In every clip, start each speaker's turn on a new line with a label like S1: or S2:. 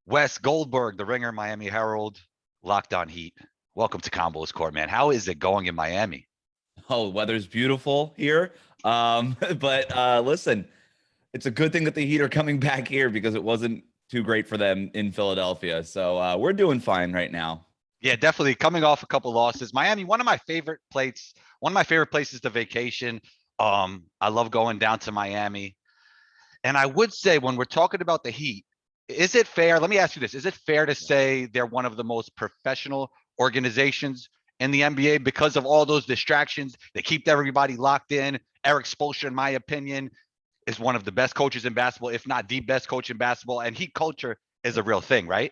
S1: Wes Goldberg, the Ringer, Miami Herald, Locked on Heat. Welcome to Combos Court, man. How is it going in Miami?
S2: Oh, weather's beautiful here. But listen, it's a good thing that the Heat are coming back here because it wasn't too great for them in Philadelphia. So we're doing fine right now.
S1: Yeah, definitely coming off a couple losses. Miami, one of my favorite places to vacation. I love going down to Miami. And I would say when we're talking about the Heat, is it fair? Let me ask you this. Is it fair to
S2: Yeah.
S1: say they're one of the most professional organizations in the NBA because of all those distractions? They keep everybody locked in. Eric Spoelstra, in my opinion, is one of the best coaches in basketball, if not the best coach in basketball. And Heat culture is a real thing, right?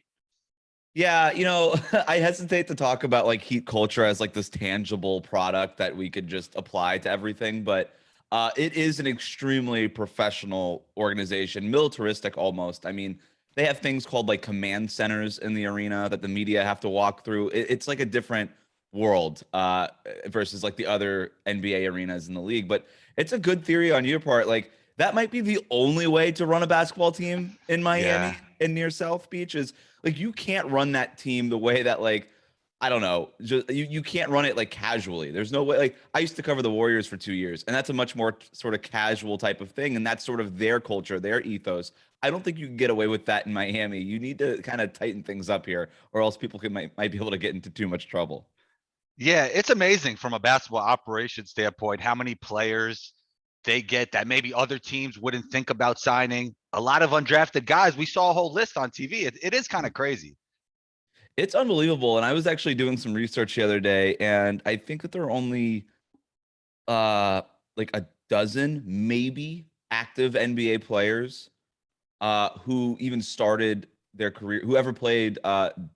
S2: Yeah, I hesitate to talk about like Heat culture as like this tangible product that we could just apply to everything, but it is an extremely professional organization, militaristic almost. I mean, they have things called like command centers in the arena that the media have to walk through. It's like a different world versus like the other NBA arenas in the league. But it's a good theory on your part. Like that might be the only way to run a basketball team in
S1: Yeah.
S2: Miami and near South Beach is like you can't run that team the way that like I don't know, just you can't run it like casually. There's no way. Like I used to cover the Warriors for 2 years, and that's a much more sort of casual type of thing, and that's sort of their culture, their ethos. I don't think you can get away with that in Miami. You need to kind of tighten things up here, or else people might be able to get into too much trouble.
S1: Yeah, it's amazing from a basketball operation standpoint how many players they get that maybe other teams wouldn't think about signing. A lot of undrafted guys. We saw a whole list on TV. It is kind of crazy.
S2: It's unbelievable. And I was actually doing some research the other day, and I think that there are only uh like a dozen maybe active NBA players who even started their career, who ever played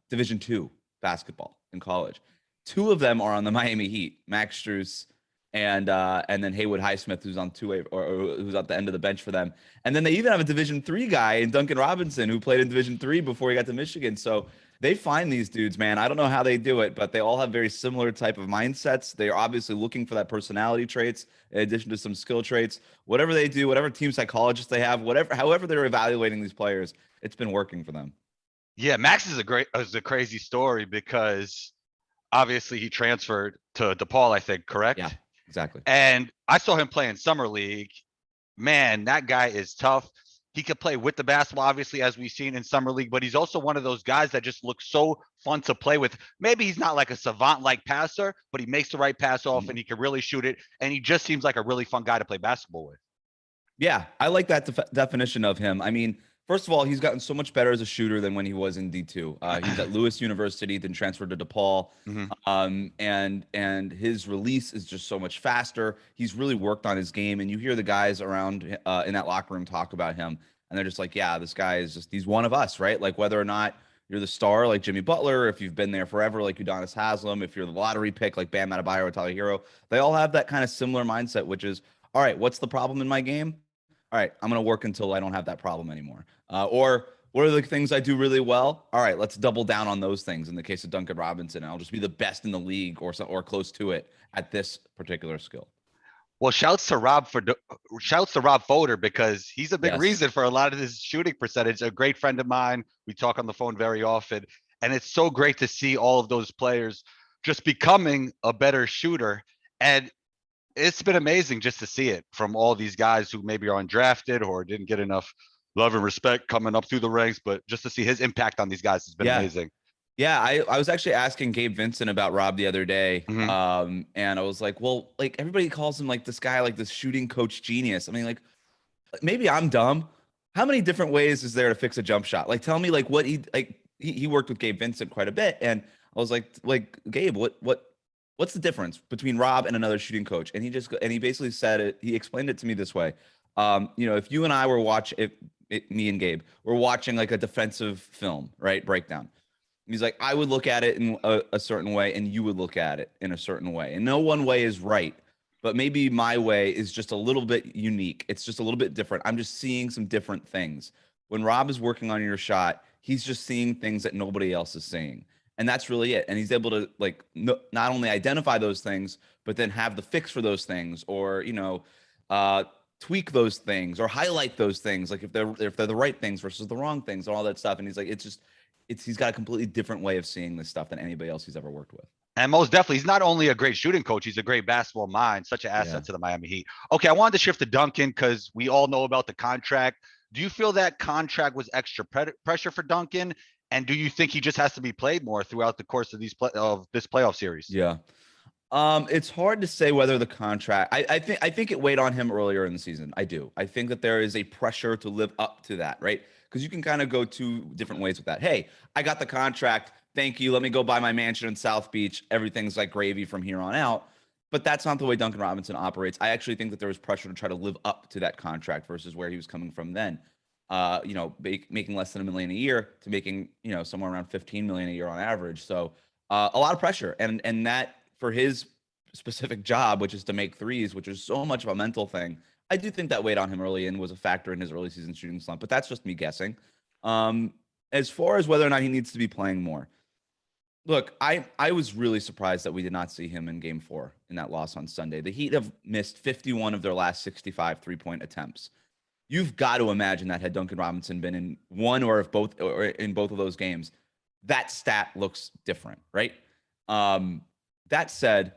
S2: Division II basketball in college. Two of them are on the Miami Heat, Max Strus and then Haywood Highsmith, who's on two-way or who's at the end of the bench for them. And then they even have a Division III guy in Duncan Robinson who played in Division III before he got to Michigan. So they find these dudes, man. I don't know how they do it, but they all have very similar type of mindsets. They are obviously looking for that personality traits in addition to some skill traits. Whatever they do, whatever team psychologists they have, whatever, however they're evaluating these players, it's been working for them.
S1: Yeah, Max is a crazy story because obviously he transferred to DePaul, I think,
S2: Yeah,
S1: correct?
S2: exactly.
S1: And I saw him play in summer league. Man, that guy is tough. He could play with the basketball, obviously, as we've seen in summer league, but he's also one of those guys that just looks so fun to play with. Maybe he's not like a savant like passer, but he makes the right pass off and he can really shoot it. And he just seems like a really fun guy to play basketball with.
S2: Yeah, I like that definition of him. I mean, first of all, he's gotten so much better as a shooter than when he was in D2. He's at Lewis University, then transferred to DePaul,
S1: Mhm.
S2: and his release is just so much faster. He's really worked on his game, and you hear the guys around in that locker room talk about him, and they're just like, "Yeah, this guy is he's one of us, right?" Like whether or not you're the star like Jimmy Butler, if you've been there forever like Udonis Haslam, if you're the lottery pick like Bam Adebayo or Tyler Hero, they all have that kind of similar mindset, which is all right, what's the problem in my game? All right, I'm going to work until I don't have that problem anymore. Or what are the things I do really well? All right, let's double down on those things. In the case of Duncan Robinson, I'll just be the best in the league or close to it at this particular skill.
S1: Well, shouts to Rob Fodor because he's a big
S2: Yes.
S1: reason for a lot of this shooting percentage. A great friend of mine. We talk on the phone very often, and it's so great to see all of those players just becoming a better shooter. And it's been amazing just to see it from all these guys who maybe are undrafted or didn't get enough love and respect coming up through the ranks, but just to see his impact on these guys has been
S2: Yeah.
S1: amazing.
S2: Yeah, I was actually asking Gabe Vincent about Rob the other day.
S1: Mm-hmm.
S2: And I was like, well, like everybody calls him like this guy, like this shooting coach genius. I mean, like maybe I'm dumb. How many different ways is there to fix a jump shot? Like tell me like what he worked with Gabe Vincent quite a bit. And I was like Gabe, what's the difference between Rob and another shooting coach? And he basically said it, he explained it to me this way. If you and I were me and Gabe were watching like a defensive film, right? Breakdown. He's like, I would look at it in a certain way, and you would look at it in a certain way. And no one way is right, but maybe my way is just a little bit unique. It's just a little bit different. I'm just seeing some different things. When Rob is working on your shot, he's just seeing things that nobody else is seeing. And that's really it. And he's able to like not only identify those things, but then have the fix for those things, or uh, tweak those things or highlight those things, like if they're the right things versus the wrong things and all that stuff. And he's like, he's got a completely different way of seeing this stuff than anybody else he's ever worked with.
S1: And most definitely, he's not only a great shooting coach, he's a great basketball mind, such an
S2: Yeah.
S1: asset to the Miami Heat. Okay, I wanted to shift to Duncan because we all know about the contract. Do you feel that contract was extra pressure for Duncan? And do you think he just has to be played more throughout the course of this playoff series?
S2: Yeah. It's hard to say whether the contract. I think it weighed on him earlier in the season. I do. I think that there is a pressure to live up to that, right? Because you can kind of go two different ways with that. Hey, I got the contract. Thank you. Let me go buy my mansion in South Beach. Everything's like gravy from here on out. But that's not the way Duncan Robinson operates. I actually think that there was pressure to try to live up to that contract versus where he was coming from then. Making less than $1 million a year to making, somewhere around 15 million a year on average. So a lot of pressure, and that for his specific job, which is to make threes, which is so much of a mental thing. I do think that weighed on him early and was a factor in his early season shooting slump, but that's just me guessing. As far as whether or not he needs to be playing more, look, I was really surprised that we did not see him in Game 4 in that loss on Sunday. The Heat have missed 51 of their last 65 3-point attempts. You've got to imagine that had Duncan Robinson been in one or in both of those games, that stat looks different, right? That said,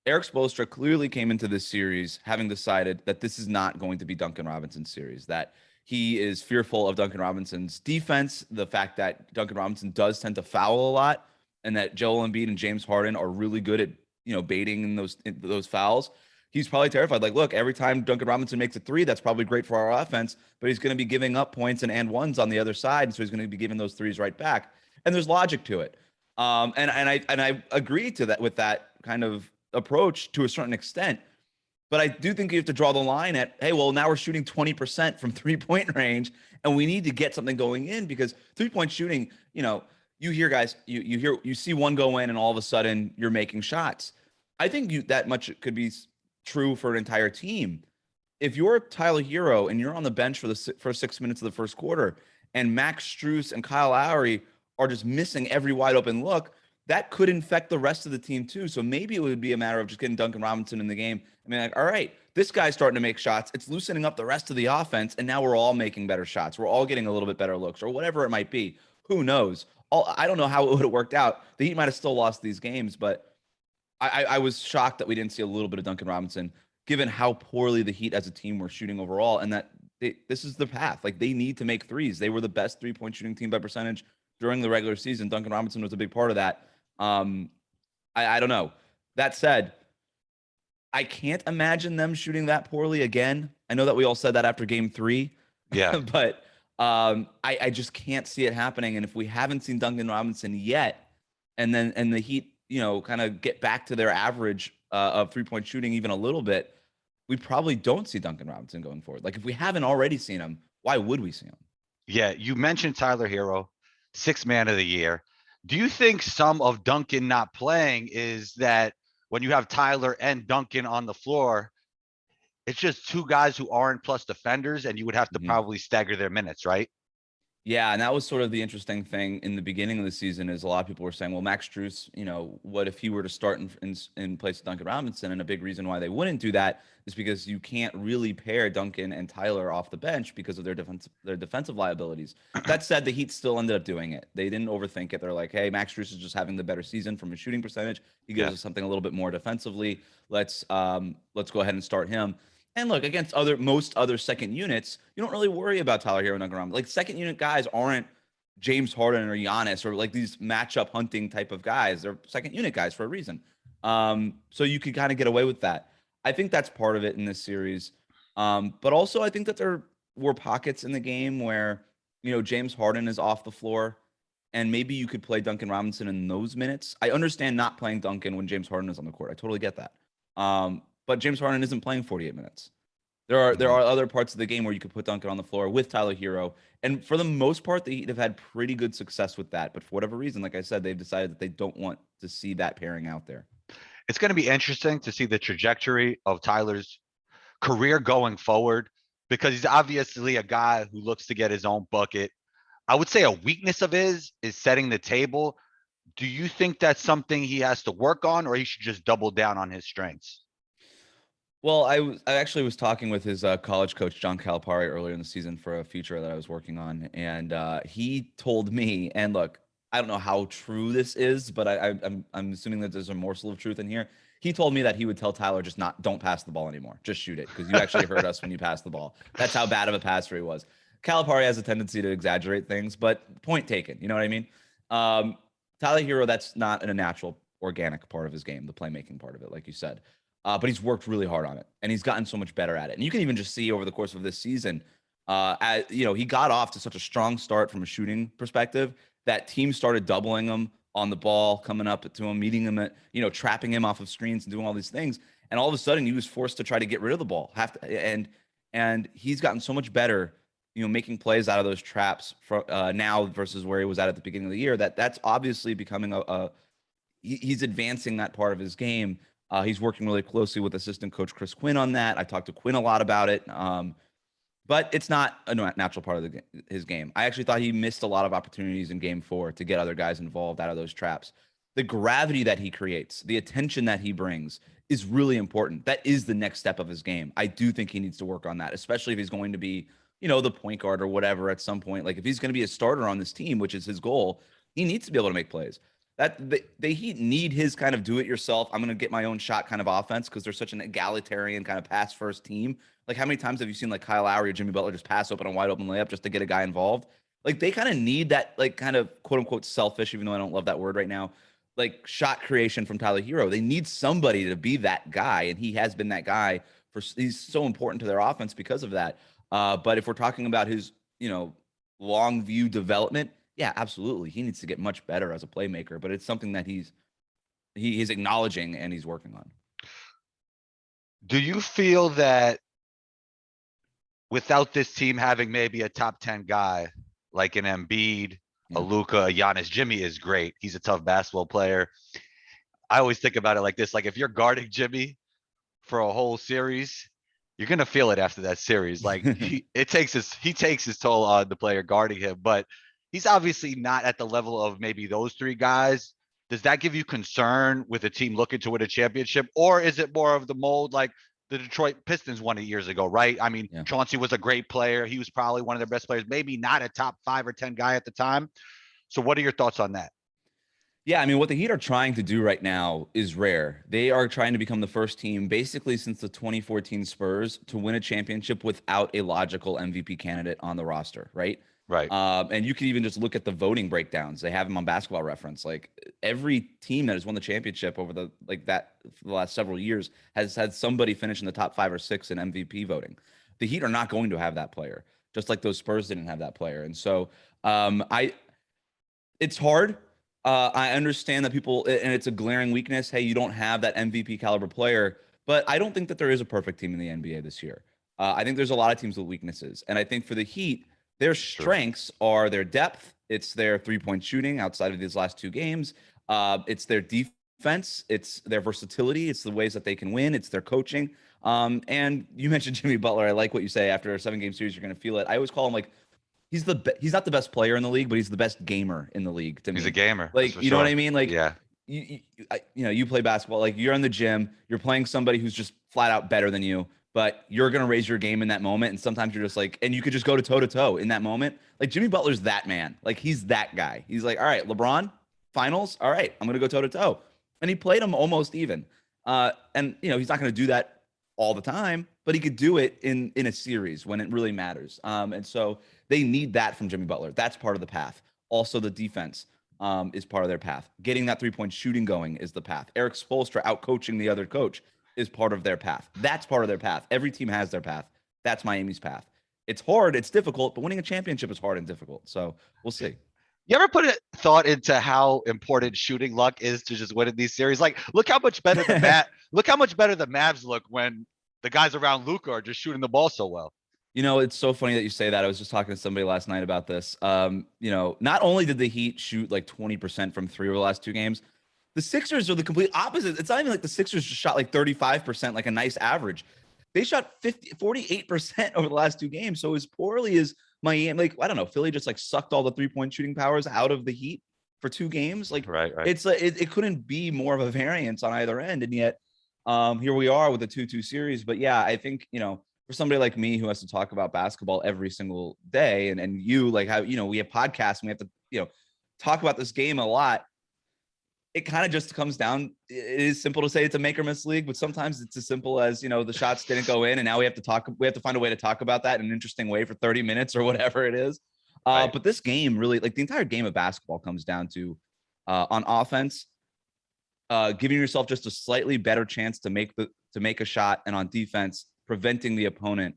S2: Eric Spoelstra clearly came into this series having decided that this is not going to be Duncan Robinson's series, that he is fearful of Duncan Robinson's defense, the fact that Duncan Robinson does tend to foul a lot, and that Joel Embiid and James Harden are really good at, baiting in those fouls. He's probably terrified. Like, look, every time Duncan Robinson makes a three, that's probably great for our offense, but he's going to be giving up points and ones on the other side, and so he's going to be giving those threes right back. And there's logic to it. And I agree to that with that kind of approach to a certain extent. But I do think you have to draw the line at, hey, well, now we're shooting 20% from 3-point range, and we need to get something going in because 3-point shooting, you hear guys, you see one go in, and all of a sudden you're making shots. I think that much could be true for an entire team. If you're Tyler Hero and you're on the bench for the first 6 minutes of the first quarter, and Max Strus and Kyle Lowry are just missing every wide open look, that could infect the rest of the team too. So maybe it would be a matter of just getting Duncan Robinson in the game. I mean, like, all right, this guy's starting to make shots. It's loosening up the rest of the offense, and now we're all making better shots. We're all getting a little bit better looks, or whatever it might be. Who knows? I don't know how it would have worked out. The Heat might have still lost these games, but I was shocked that we didn't see a little bit of Duncan Robinson, given how poorly the Heat as a team were shooting overall, and that this is the path. Like, they need to make threes. They were the best 3-point shooting team by percentage during the regular season. Duncan Robinson was a big part of that. I don't know. That said, I can't imagine them shooting that poorly again. I know that we all said that after Game 3.
S1: Yeah.
S2: But I just can't see it happening. And if we haven't seen Duncan Robinson yet, and the Heat, kind of get back to their average of 3-point shooting even a little bit, we probably don't see Duncan Robinson going forward. Like, if we haven't already seen him, why would we see him?
S1: Yeah, you mentioned Tyler Hero, 6th man of the year. Do you think some of Duncan not playing is that when you have Tyler and Duncan on the floor, it's just two guys who aren't plus defenders, and you would have to probably stagger their minutes, right?
S2: Yeah, and that was sort of the interesting thing in the beginning of the season is a lot of people were saying, well, Max Strus, what if he were to start in place of Duncan Robinson? And a big reason why they wouldn't do that is because you can't really pair Duncan and Tyler off the bench because of their defensive liabilities. That said, the Heat still ended up doing it. They didn't overthink it. They're like, hey, Max Strus is just having the better season from a shooting percentage. He gives us something a little bit more defensively. Let's go ahead and start him. And look, against most other second units, you don't really worry about Tyler Hero and Duncan Robinson. Like, second unit guys aren't James Harden or Giannis or like these matchup hunting type of guys. They're second unit guys for a reason. So you could kind of get away with that. I think that's part of it in this series. But also I think that there were pockets in the game where, James Harden is off the floor and maybe you could play Duncan Robinson in those minutes. I understand not playing Duncan when James Harden is on the court. I totally get that. But James Harden isn't playing 48 minutes. There are other parts of the game where you could put Duncan on the floor with Tyler Hero. And for the most part, the Heat have had pretty good success with that. But for whatever reason, like I said, they've decided that they don't want to see that pairing out there.
S1: It's going to be interesting to see the trajectory of Tyler's career going forward because he's obviously a guy who looks to get his own bucket. I would say a weakness of his is setting the table. Do you think that's something he has to work on, or he should just double down on his strengths?
S2: Well, I actually was talking with his college coach John Calipari earlier in the season for a feature that I was working on, and he told me. And look, I don't know how true this is, but I'm assuming that there's a morsel of truth in here. He told me that he would tell Tyler, just not don't pass the ball anymore, just shoot it, because you actually hurt us when you pass the ball. That's how bad of a passer he was. Calipari has a tendency to exaggerate things, but point taken. You know what I mean? Um, Tyler Hero, that's not a natural, organic part of his game, the playmaking part of it, like you said. But he's worked really hard on it, and he's gotten so much better at it. And you can even just see over the course of this season, he got off to such a strong start from a shooting perspective that teams started doubling him on the ball, coming up to him, meeting him at, trapping him off of screens and doing all these things. And all of a sudden, he was forced to try to get rid of the ball. And he's gotten so much better, making plays out of those traps now versus where he was at the beginning of the year. That's obviously becoming he's advancing that part of his game. He's working really closely with assistant coach Chris Quinn on that. I talked to Quinn a lot about it, but it's not a natural part of his game. I actually thought he missed a lot of opportunities in Game 4 to get other guys involved out of those traps. The gravity that he creates, the attention that he brings is really important. That is the next step of his game. I do think he needs to work on that, especially if he's going to be, the point guard or whatever at some point. Like if he's going to be a starter on this team, which is his goal, he needs to be able to make plays. That they Heat need his kind of do it yourself. I'm going to get my own shot kind of offense because they're such an egalitarian kind of pass first team. Like how many times have you seen like Kyle Lowry or Jimmy Butler just pass open a wide open layup just to get a guy involved? Like they kind of need that like kind of quote unquote selfish, even though I don't love that word right now, like shot creation from Tyler Hero. They need somebody to be that guy, and he has been that guy he's so important to their offense because of that. But if we're talking about his, long view development, yeah, absolutely. He needs to get much better as a playmaker, but it's something that he's acknowledging and he's working on.
S1: Do you feel that without this team having maybe a top 10 guy like an Embiid, a Luka, a Giannis, Jimmy is great. He's a tough basketball player. I always think about it like this: like if you're guarding Jimmy for a whole series, you're gonna feel it after that series. Like he takes his toll on the player guarding him, but he's obviously not at the level of maybe those three guys. Does that give you concern with a team looking to win a championship, or is it more of the mold like the Detroit Pistons won it years ago, right? I mean,
S2: Yeah.
S1: Chauncey was a great player. He was probably one of their best players, maybe not a top 5 or 10 guy at the time. So what are your thoughts on that?
S2: Yeah, I mean, what the Heat are trying to do right now is rare. They are trying to become the first team, basically since the 2014 Spurs, to win a championship without a logical MVP candidate on the roster, right?
S1: Right.
S2: And you can even just look at the voting breakdowns. They have them on Basketball Reference. Like every team that has won the championship over the for the last several years has had somebody finish in the top 5 or 6 in MVP voting. The Heat are not going to have that player, just like those Spurs didn't have that player. And so, it's hard. I understand that people, and it's a glaring weakness. Hey, you don't have that MVP caliber player, but I don't think that there is a perfect team in the NBA this year. I think there's a lot of teams with weaknesses, and I think for the Heat, their strengths are their depth. It's their 3-point shooting outside of these last 2 games. It's their defense. It's their versatility. It's the ways that they can win. It's their coaching. And you mentioned Jimmy Butler. I like what you say. After a 7-game series, you're going to feel it. I always call him like he's he's not the best player in the league, but he's the best gamer in the league to me.
S1: He's a gamer.
S2: Like, you know what I mean? Like,
S1: yeah.
S2: You play basketball, like you're in the gym, you're playing somebody who's just flat out better than you, but you're going to raise your game in that moment. And sometimes you're just like, and you could just go to toe in that moment. Like Jimmy Butler's that man. Like he's that guy. He's like, all right, LeBron finals. All right, I'm going to go toe to toe. And he played him almost even. And he's not going to do that all the time, but he could do it in a series when it really matters. And so they need that from Jimmy Butler. That's part of the path. Also, the defense is part of their path. Getting that 3-point shooting going is the path. Eric Spoelstra out coaching the other coach is part of their path. That's part of their path. Every team has their path. That's Miami's path. It's hard, it's difficult, but winning a championship is hard and difficult. So we'll see.
S1: You ever put a thought into how important shooting luck is to just winning these series? Like, look how much better look how much better the Mavs look when the guys around Luka are just shooting the ball so well.
S2: It's so funny that you say that. I was just talking to somebody last night about this. Not only did the Heat shoot like 20% from 3 over the last 2 games, the Sixers are the complete opposite. It's not even like the Sixers just shot like 35%, like a nice average. They shot 48% over the last 2 games. So as poorly as Miami, like, I don't know, Philly just like sucked all the 3-point shooting powers out of the Heat for 2 games. Like,
S1: right.
S2: It's like, it couldn't be more of a variance on either end. And yet Here we are with a 2-2 series. But yeah, I think, for somebody like me who has to talk about basketball every single day, and you, like, how, we have podcasts and we have to, talk about this game a lot. It kind of just comes down. It is simple to say it's a make or miss league, but sometimes it's as simple as, the shots didn't go in, and now we have to find a way to talk about that in an interesting way for 30 minutes or whatever it is.
S1: Right.
S2: But this game really, like, the entire game of basketball comes down to, on offense, giving yourself just a slightly better chance to make a shot, and on defense, preventing the opponent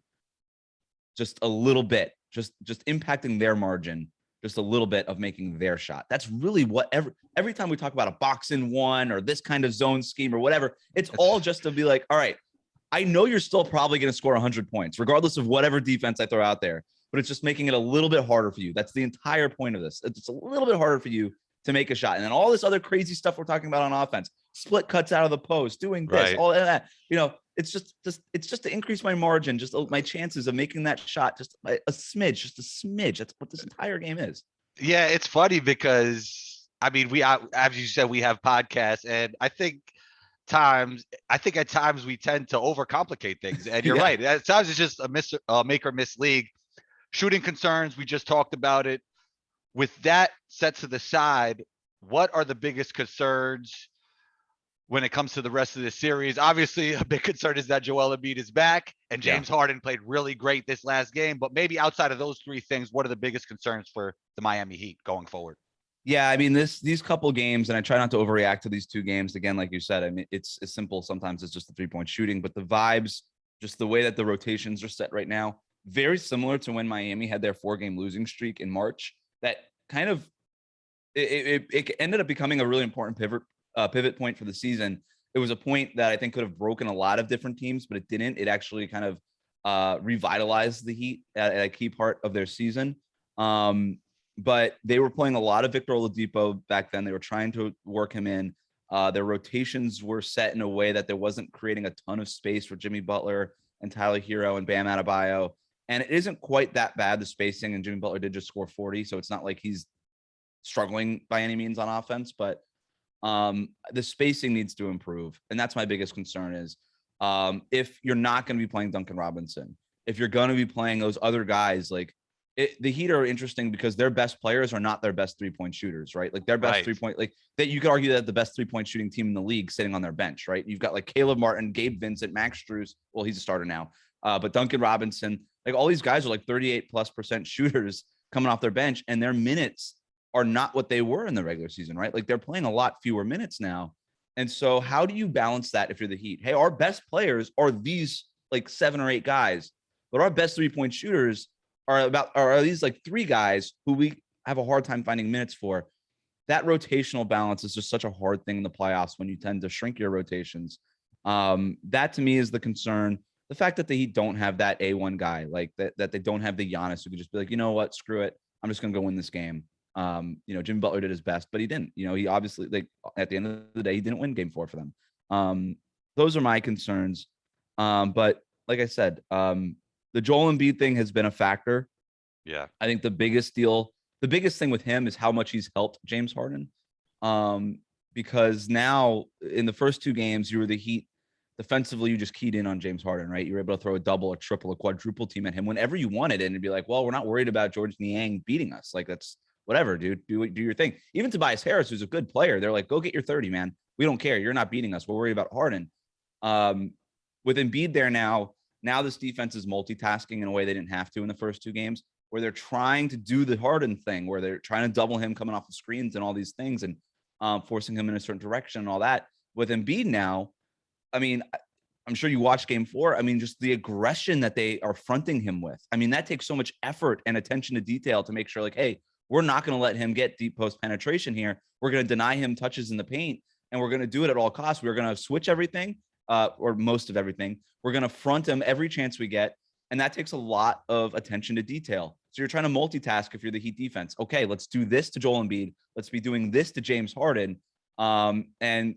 S2: just a little bit, just impacting their margin just a little bit of making their shot. That's really what every time we talk about a box in one or this kind of zone scheme or whatever, it's all just to be like, all right, I know you're still probably going to score 100 points, regardless of whatever defense I throw out there, but it's just making it a little bit harder for you. That's the entire point of this. It's a little bit harder for you to make a shot. And then all this other crazy stuff we're talking about on offense, split cuts out of the post, doing this,
S1: Right.
S2: all of that, it's just to increase my margin, just my chances of making that shot, just a smidge. That's what this entire game is.
S1: Yeah, it's funny because I mean, as you said, we have podcasts, and I think at times we tend to overcomplicate things. And you're
S2: Yeah.
S1: right. At times it's just a make or miss league. Shooting concerns, we just talked about it. With that set to the side, what are the biggest concerns when it comes to the rest of the series? Obviously, a big concern is that Joel Embiid is back, and James Harden played really great this last game. But maybe outside of those three things, what are the biggest concerns for the Miami Heat going forward?
S2: Yeah, I mean, these couple games, and I try not to overreact to these two games. Again, like you said, I mean, it's simple. Sometimes it's just the 3-point shooting, but the vibes, just the way that the rotations are set right now, very similar to when Miami had their 4-game losing streak in March. That kind of it ended up becoming a really important pivot point for the season. It was a point that I think could have broken a lot of different teams, but it didn't. It actually kind of revitalized the Heat at a key part of their season. But they were playing a lot of Victor Oladipo back then. They were trying to work him in. Their rotations were set in a way that there wasn't creating a ton of space for Jimmy Butler and Tyler Hero and Bam Adebayo. And it isn't quite that bad, the spacing, and Jimmy Butler did just score 40, so it's not like he's struggling by any means on offense, but the spacing needs to improve. And that's my biggest concern is if you're not going to be playing Duncan Robinson, if you're going to be playing those other guys, like the Heat are interesting because their best players are not their best 3-point shooters, right? Like their best 3-point, like that you could argue that the best 3-point shooting team in the league sitting on their bench, right? You've got like Caleb Martin, Gabe Vincent, Max Strus. Well, he's a starter now, but Duncan Robinson, like all these guys are like 38+% shooters coming off their bench, and their minutes are not what they were in the regular season, right? Like they're playing a lot fewer minutes now. And so how do you balance that if you're the Heat? Hey, our best players are these like 7 or 8 guys, but our best 3-point shooters are these like 3 guys who we have a hard time finding minutes for. That rotational balance is just such a hard thing in the playoffs when you tend to shrink your rotations. That to me is the concern. The fact that the Heat don't have that A1 guy, like that they don't have the Giannis who could just be like, you know what, screw it, I'm just gonna go win this game. Jimmy Butler did his best, but he didn't. He obviously, like, at the end of the day, he didn't win game 4 for them. Those are my concerns. But like I said, the Joel Embiid thing has been a factor.
S1: Yeah.
S2: I think the biggest thing with him is how much he's helped James Harden. Because now in the first 2 games, you were the Heat. Defensively, you just keyed in on James Harden, right? You were able to throw a double, a triple, a quadruple team at him whenever you wanted it, and be like, well, we're not worried about George Niang beating us. Like, that's whatever, dude. Do your thing. Even Tobias Harris, who's a good player, they're like, go get your 30, man. We don't care. You're not beating us. We're worried about Harden. With Embiid there now this defense is multitasking in a way they didn't have to in the first 2 games, where they're trying to do the Harden thing, where they're trying to double him coming off the screens and all these things, and forcing him in a certain direction and all that. With Embiid now, I mean, I'm sure you watched game 4. I mean, just the aggression that they are fronting him with. I mean, that takes so much effort and attention to detail to make sure, like, hey, we're not going to let him get deep post penetration here. We're going to deny him touches in the paint, and we're going to do it at all costs. We're going to switch everything, or most of everything. We're going to front him every chance we get, and that takes a lot of attention to detail. So you're trying to multitask if you're the Heat defense. Okay, let's do this to Joel Embiid. Let's be doing this to James Harden. And,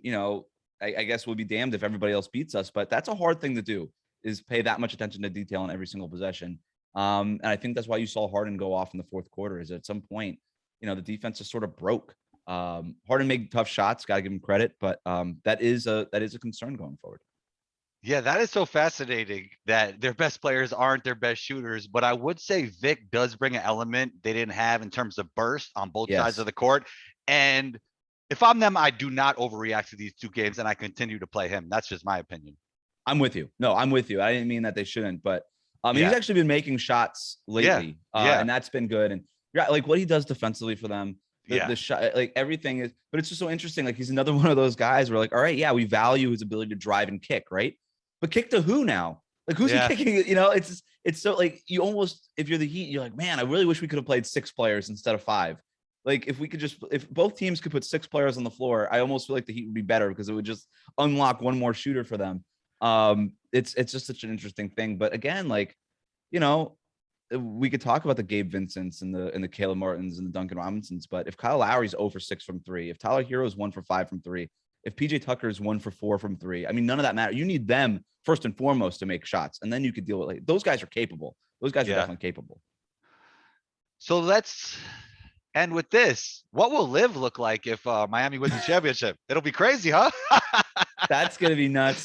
S2: I guess we'll be damned if everybody else beats us, but that's a hard thing to do, is pay that much attention to detail in every single possession. And I think that's why you saw Harden go off in the 4th quarter, is at some point, the defense just sort of broke. Harden made tough shots, got to give him credit, but that is a concern going forward.
S1: Yeah, that is so fascinating that their best players aren't their best shooters. But I would say Vic does bring an element they didn't have in terms of burst on both sides of
S2: Yes,
S1: the court. And if I'm them, I do not overreact to these two games and I continue to play him. That's just my opinion.
S2: I'm with you. No, I'm with you. I didn't mean that they shouldn't, but he's
S1: Yeah.
S2: actually been making shots
S1: Yeah.
S2: lately,
S1: Yeah.
S2: and that's been good. And yeah, like what he does defensively for them,
S1: Yeah.
S2: the shot, like everything is. But it's just so interesting. Like he's another one of those guys where like, all right, yeah, we value his ability to drive and kick, right? But kick to who now? Like who's he
S1: Yeah.
S2: kicking? You know, it's so like you almost if you're the Heat, you're like, man, I really wish we could have played 6 players instead of 5. Like if we could just if both teams could put 6 players on the floor, I almost feel like the Heat would be better because it would just unlock one more shooter for them. It's just such an interesting thing. But again, like, you know, we could talk about the Gabe Vincents and the Caleb Martins and the Duncan Robinsons, but if Kyle Lowry's 0 for 6 from 3, if Tyler Hero's 1 for 5 from 3, if PJ Tucker's 1 for 4 from 3, I mean, none of that matters. You need them first and foremost to make shots, and then you could deal with like those guys are capable. Those guys are
S1: Yeah.
S2: definitely capable.
S1: So let's end with this. What will Live look like if Miami wins the championship? It'll be crazy, huh?
S2: That's gonna be nuts.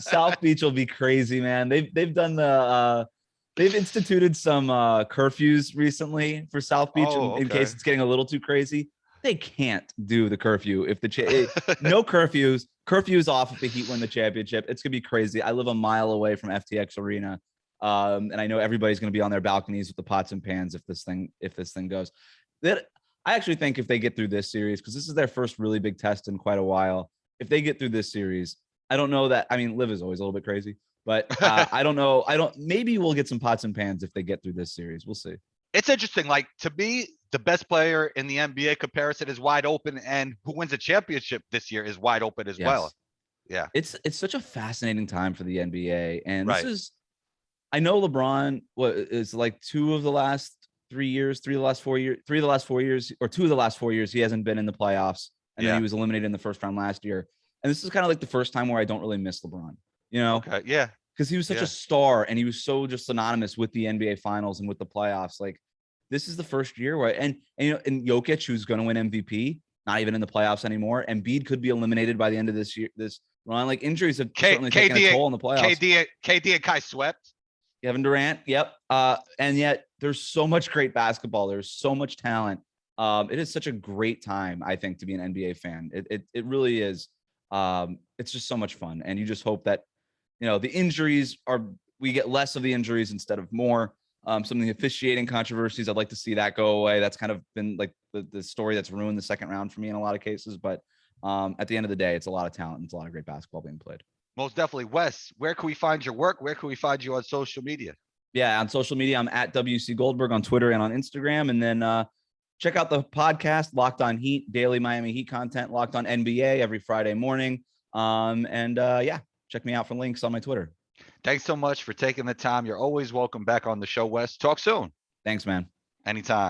S2: South Beach will be crazy, man. They've done the they've instituted some curfews recently for South Beach
S1: Oh,
S2: in case
S1: okay.
S2: it's getting a little too crazy. They can't do the curfew if no curfews. Curfews off if the Heat win the championship. It's gonna be crazy. I live a mile away from FTX Arena, and I know everybody's gonna be on their balconies with the pots and pans if this thing goes. That I actually think if they get through this series, because this is their first really big test in quite a while. If they get through this series, I don't know that. I mean, Liv is always a little bit crazy, but I don't know. Maybe we'll get some pots and pans if they get through this series. We'll see.
S1: It's interesting. Like to me, the best player in the NBA comparison is wide open, and who wins a championship this year is wide open as well.
S2: Yes.
S1: Yeah.
S2: It's such a fascinating time for the NBA, and this
S1: Right.
S2: is. I know LeBron is like 2 of the last 3 years, 3 of the last 4 years, 3 of the last 4 years, or 2 of the last 4 years. He hasn't been in the playoffs, and then
S1: Yeah.
S2: he was eliminated in the first round last year. And this is kind of like the first time where I don't really miss LeBron, you know,
S1: Okay. Yeah.
S2: because he was such
S1: Yeah.
S2: a star and he was so just synonymous with the NBA Finals and with the playoffs. Like this is the first year where and you know, and Jokic, who's going to win MVP, not even in the playoffs anymore. Embiid could be eliminated by the end of this year. This run, like injuries have certainly taken a toll in the playoffs.
S1: KD and Kai swept.
S2: Kevin Durant, yep. And yet there's so much great basketball. There's so much talent. It is such a great time, I think, to be an NBA fan. It really is. It's just so much fun, and you just hope that the injuries we get less of the injuries instead of more. Some of the officiating controversies, I'd like to see that go away. That's kind of been like the story that's ruined the second round for me in a lot of cases. But at the end of the day, it's a lot of talent and it's a lot of great basketball being played.
S1: Most definitely. Wes, where can we find your work? Where can we find you on social media?
S2: Yeah, on social media, I'm at WC Goldberg on Twitter and on Instagram. And then check out the podcast, Locked on Heat, daily Miami Heat content, Locked on NBA every Friday morning. Yeah, check me out for links on my Twitter.
S1: Thanks so much for taking the time. You're always welcome back on the show, Wes. Talk soon.
S2: Thanks, man.
S1: Anytime.